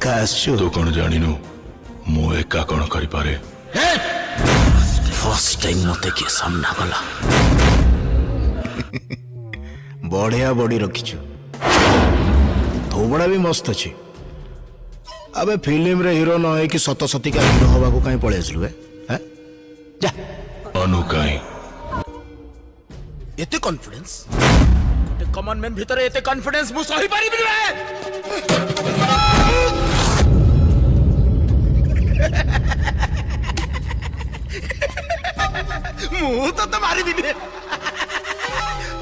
एका आसछु तू कौन जानिनु मु एका कौन करि पारे फर्स्ट टाइम मते के सामना गला बढ़िया बॉडी रखिछु थोबड़ा भी मस्त अछि अबे फिल्म रे हीरो न है कि सत सती का हीरो हवा को कहीं पळे आसलु हैं जा अनु काई एते कॉन्फिडेंस गोटे कॉमन मैन भीतर एते कॉन्फिडेंस मु सही पारि बिनु मु तो मारी बिनु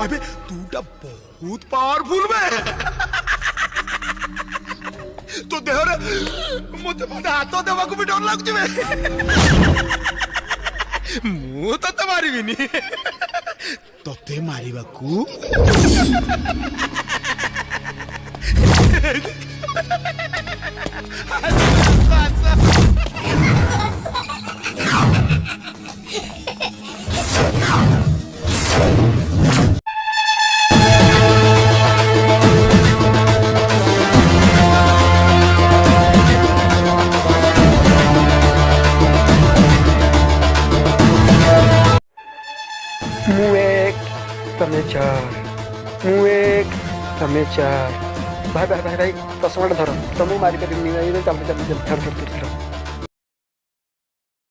अबे तूटा बहुत पावरफुल बे तो देहरे मते मते हाथ देवा को भी डर लागछ बे मु तो मारी बिनु तोते मारिबा को तमें चार भाई भाई भाई भाई चश्मा धर तुम मारी पार चल चल चल चल